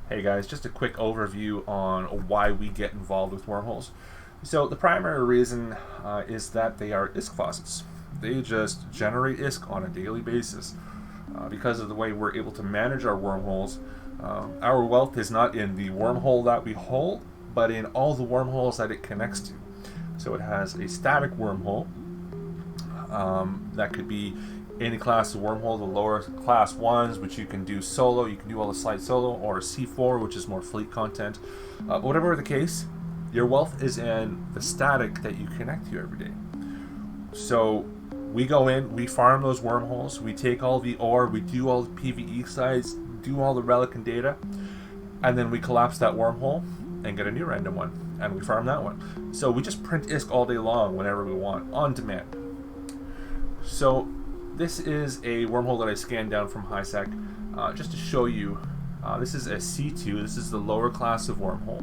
Hey guys, just a quick overview on why we get involved with wormholes. So the primary reason is that they are ISK faucets. They just generate ISK on a daily basis. Because of the way we're able to manage our wormholes, our wealth is not in the wormhole that we hold, but in all the wormholes that it connects to. So it has a static wormhole that could be any class of wormhole, the lower class ones, which you can do solo, you can do all the slides solo, or a C4, which is more fleet content. Whatever the case, your wealth is in the static that you connect to every day. So we go in, we farm those wormholes, we take all the ore, we do all the PvE sites, do all the relic and data, and then we collapse that wormhole and get a new random one, and we farm that one. So we just print ISK all day long whenever we want, on demand. So this is a wormhole that I scanned down from HiSec just to show you. This is a C2, this is the lower class of wormhole.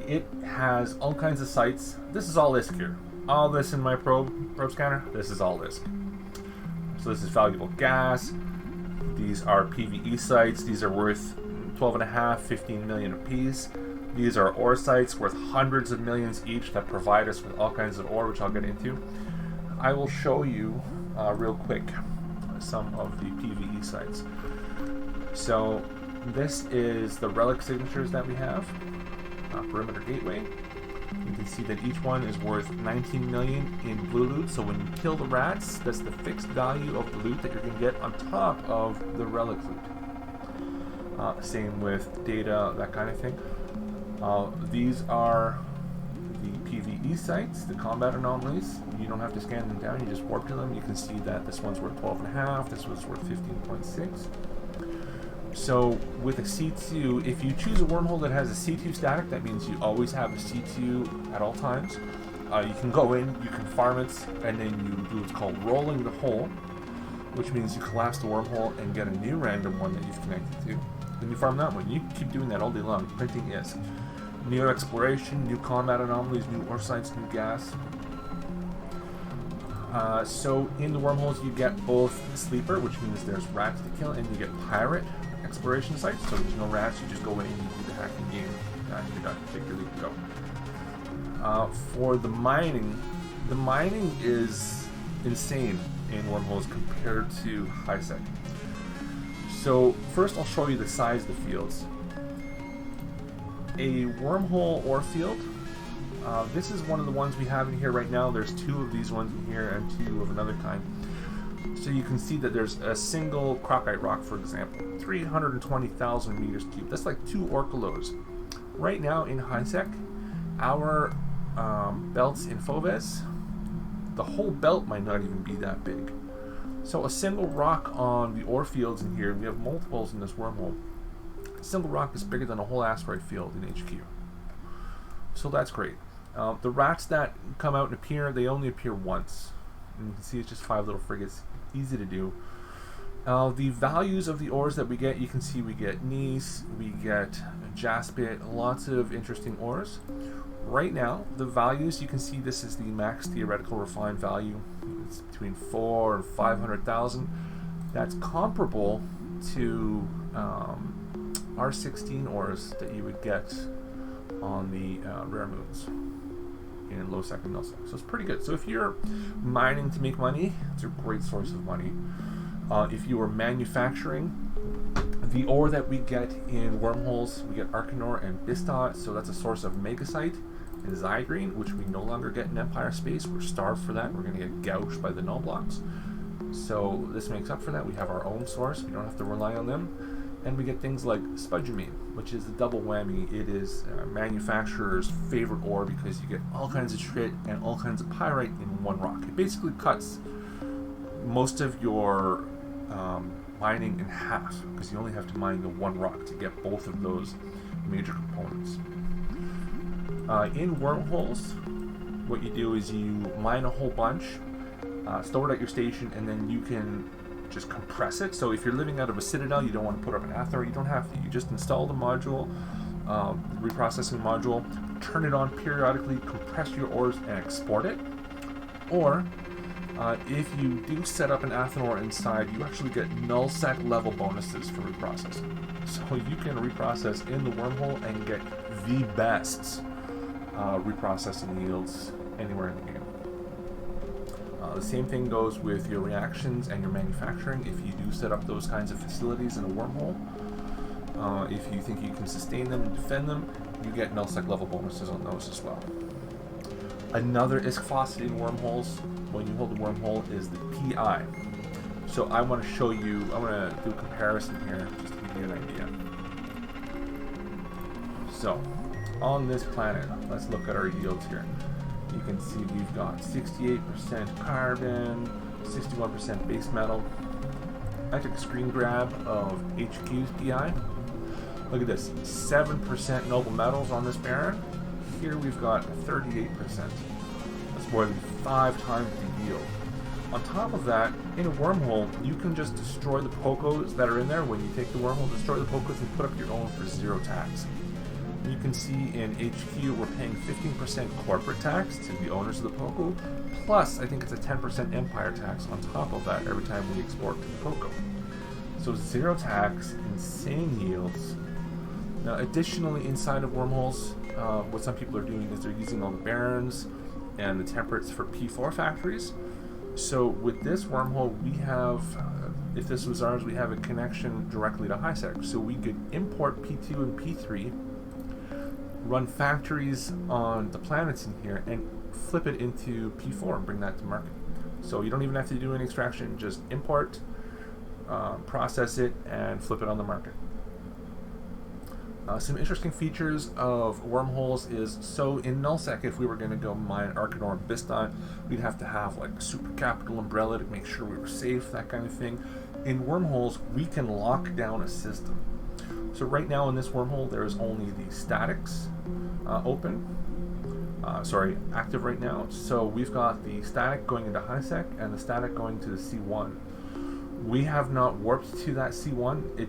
It has all kinds of sites. This is all ISK here. All this in my probe scanner, this is all ISK. So this is valuable gas. These are PvE sites. These are worth 12.5, 15 million apiece. These are ore sites worth hundreds of millions each that provide us with all kinds of ore, which I'll get into. I will show you real quick some of the PvE sites. So this is the Relic Signatures that we have, Perimeter Gateway. You can see that each one is worth 19 million in blue loot. So when you kill the rats, that's the fixed value of the loot that you're going to get on top of the relic loot. Same with data, that kind of thing. These are the PvE sites, the combat anomalies. You don't have to scan them down, you just warp to them. You can see that this one's worth 12.5, this one's worth 15.6. So with a C2, if you choose a wormhole that has a C2 static, that means you always have a C2 at all times. You can go in, you can farm it, and then you do what's called rolling the hole, which means you collapse the wormhole and get a new random one that you've connected to. Then you farm that one. You keep doing that all day long, printing ISK. New exploration, new combat anomalies, new ore sites, new gas. So in the wormholes you get both sleeper, which means there's rats to kill, and you get pirate exploration sites. So there's no rats, you just go in and you do the hacking game, and you're done. Take your loot and go. For the mining is insane in wormholes compared to HiSec. So first I'll show you the size of the fields. A wormhole ore field, this is one of the ones we have in here right now. There's two of these ones in here and two of another kind. So you can see that there's a single crocite rock, for example, 320,000 meters cubed. That's like 2 orcalos. Right now in HiSec, our belts in Foves, the whole belt might not even be that big. So a single rock on the ore fields in here, we have multiples in this wormhole. A single rock is bigger than a whole asteroid field in HQ. So that's great. The rats that come out and appear, they only appear once. And you can see it's just 5 little frigates. Easy to do. The values of the ores that we get, you can see we get gneiss, we get jaspit, lots of interesting ores. Right now, the values, you can see this is the max theoretical refined value. It's between 4 and 500,000. That's comparable to R16 ores that you would get on the rare moons in low sec and null sec. So it's pretty good. So if you're mining to make money, it's a great source of money. If you are manufacturing, the ore that we get in wormholes, we get Arcanor and Bistot, so that's a source of Megasite and Zygrene, which we no longer get in Empire space. We're starved for that. We're going to get gouged by the null blocks. So this makes up for that. We have our own source. We don't have to rely on them. And we get things like spodumene, which is the double whammy. It is a manufacturer's favorite ore because you get all kinds of shit and all kinds of pyrite in one rock. It basically cuts most of your mining in half because you only have to mine the one rock to get both of those major components. In wormholes, what you do is you mine a whole bunch, store it at your station, and then you can just compress it. So if you're living out of a citadel, you don't want to put up an Athor, you don't have to. You just install the module, the reprocessing module, turn it on periodically, compress your ores, and export it. Or If you do set up an Athanor inside, you actually get nullsec level bonuses for reprocessing. So you can reprocess in the wormhole and get the best reprocessing yields anywhere in the game. The same thing goes with your reactions and your manufacturing. If you do set up those kinds of facilities in a wormhole, if you think you can sustain them and defend them, you get nullsec level bonuses on those as well. Another ISK velocity in wormholes, when you hold the wormhole, is the PI. So I want to show you, I want to do a comparison here, just to give you an idea. So, on this planet, let's look at our yields here. You can see we've got 68% carbon, 61% base metal. I took a screen grab of HQ's PI. Look at this, 7% noble metals on this Baron. Here we've got 38%. That's more than 5 times the yield. On top of that, in a wormhole, you can just destroy the Pocos that are in there. When you take the wormhole, destroy the Pocos and put up your own for 0 tax. You can see in HQ we're paying 15% corporate tax to the owners of the Poco, plus I think it's a 10% empire tax on top of that every time we export to the Poco. So 0 tax, insane yields. Now additionally, inside of wormholes, what some people are doing is they're using all the barons and the temperates for P4 factories. So with this wormhole, we have, if this was ours, we have a connection directly to HiSec. So we could import P2 and P3, run factories on the planets in here, and flip it into P4 and bring that to market. So you don't even have to do any extraction, just import, process it, and flip it on the market. Some interesting features of wormholes is, so in nullsec, if we were going to go mine Arcanor and Biston, we'd have to have like a super capital umbrella to make sure we were safe, that kind of thing. In wormholes, we can lock down a system. So right now in this wormhole, there is only the statics active right now. So we've got the static going into HiSec and the static going to the C1. We have not warped to that C1.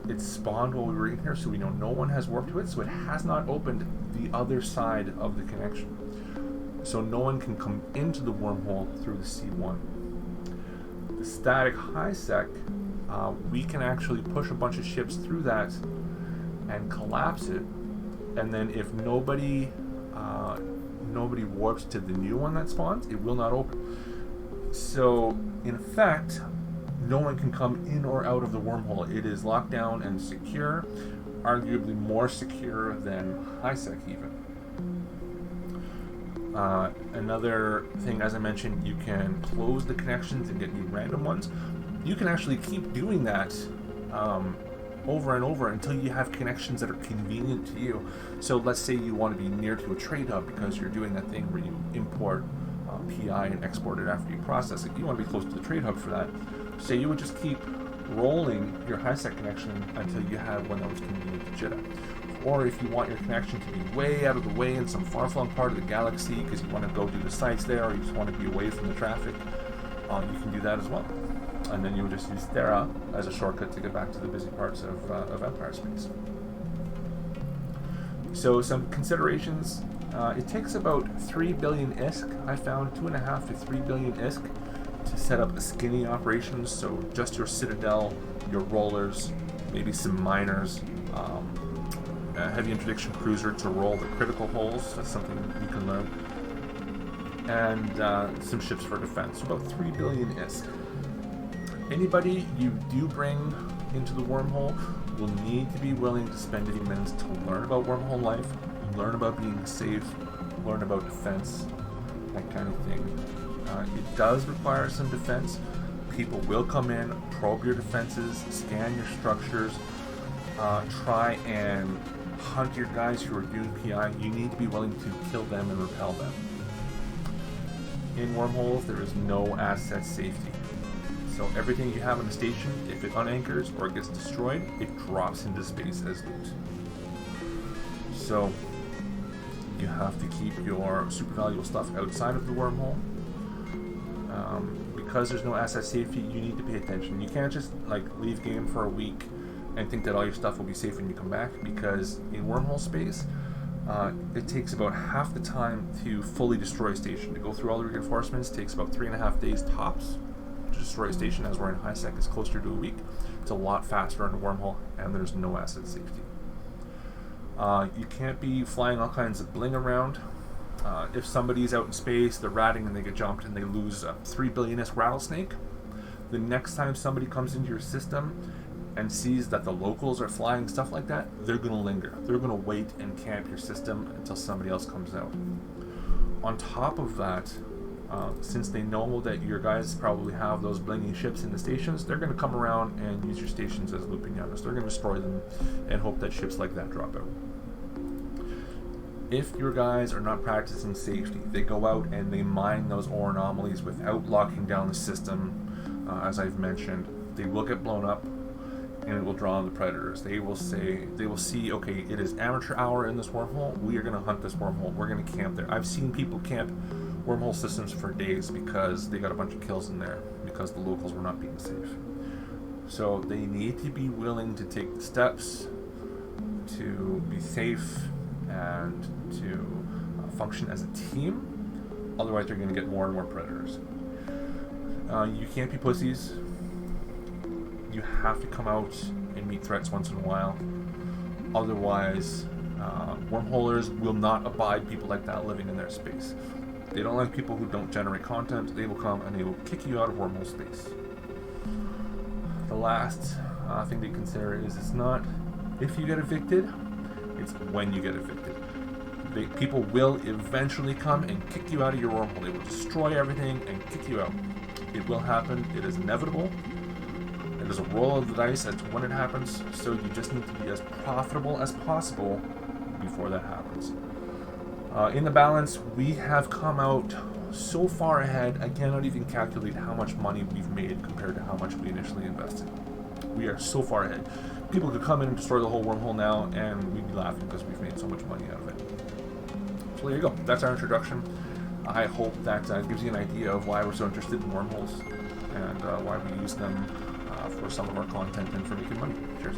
It spawned while we were in here, so we know no one has warped to it, so it has not opened the other side of the connection. So no one can come into the wormhole through the C1. The static HiSec, we can actually push a bunch of ships through that and collapse it, and then if nobody warps to the new one that spawns, it will not open. So in effect, no one can come in or out of the wormhole. It is locked down and secure, arguably more secure than HiSec even. Another thing, as I mentioned, you can close the connections and get new random ones. You can actually keep doing that over and over until you have connections that are convenient to you. So let's say you want to be near to a trade hub because you're doing that thing where you import PI and export it after you process it. You want to be close to the trade hub for that. So you would just keep rolling your HiSec connection until you have one that was convenient to Jitta. Or if you want your connection to be way out of the way in some far-flung part of the galaxy because you want to go do the sites there, or you just want to be away from the traffic, you can do that as well. And then you would just use Thera as a shortcut to get back to the busy parts of Empire space. So some considerations. It takes about 3 billion ISK. I found 2.5 to 3 billion ISK to set up a skinny operation. So just your Citadel, your rollers, maybe some miners, a heavy interdiction cruiser to roll the critical holes. That's something you can learn. And some ships for defense. So about 3 billion ISK. Anybody you do bring into the wormhole will need to be willing to spend a few minutes to learn about wormhole life, learn about being safe, learn about defense, that kind of thing. It does require some defense. People will come in, probe your defenses, scan your structures, try and hunt your guys who are doing PI. You need to be willing to kill them and repel them. In wormholes, there is no asset safety. So everything you have on the station, if it unanchors or gets destroyed, it drops into space as loot. So you have to keep your super valuable stuff outside of the wormhole. Because there's no asset safety, you need to pay attention. You can't just leave game for a week and think that all your stuff will be safe when you come back, because in wormhole space, It takes about half the time to fully destroy a station. To go through all the reinforcements takes about 3.5 days tops. To destroy a station, as we're in high sec, is closer to a week. It's a lot faster on a wormhole, and there's no asset safety. You can't be flying all kinds of bling around. If somebody's out in space, they're ratting and they get jumped and they lose a 3 billionist rattlesnake, the next time somebody comes into your system and sees that the locals are flying stuff like that, they're going to linger. They're going to wait and camp your system until somebody else comes out. On top of that, since they know that your guys probably have those blingy ships in the stations, they're going to come around and use your stations as looping units. They're going to destroy them and hope that ships like that drop out. If your guys are not practicing safety, they go out and they mine those ore anomalies without locking down the system, as I've mentioned, they will get blown up and it will draw on the predators. They will see, okay, it is amateur hour in this wormhole, we are going to hunt this wormhole, we're going to camp there. I've seen people camp wormhole systems for days because they got a bunch of kills in there because the locals were not being safe. So they need to be willing to take the steps to be safe and to function as a team. Otherwise they're going to get more and more predators. You can't be pussies. You have to come out and meet threats once in a while. Otherwise, wormholers will not abide people like that living in their space. They don't like people who don't generate content. They will come and they will kick you out of wormhole space. The last thing to consider is it's not if you get evicted, it's when you get evicted. People will eventually come and kick you out of your wormhole. They will destroy everything and kick you out. It will happen. It is inevitable. It is a roll of the dice as to when it happens, so you just need to be as profitable as possible before that happens. In the balance, we have come out so far ahead, I cannot even calculate how much money we've made compared to how much we initially invested. We are so far ahead. People could come in and destroy the whole wormhole now, and we'd be laughing because we've made so much money out of it. So there you go. That's our introduction. I hope that gives you an idea of why we're so interested in wormholes and why we use them for some of our content and for making money. Cheers.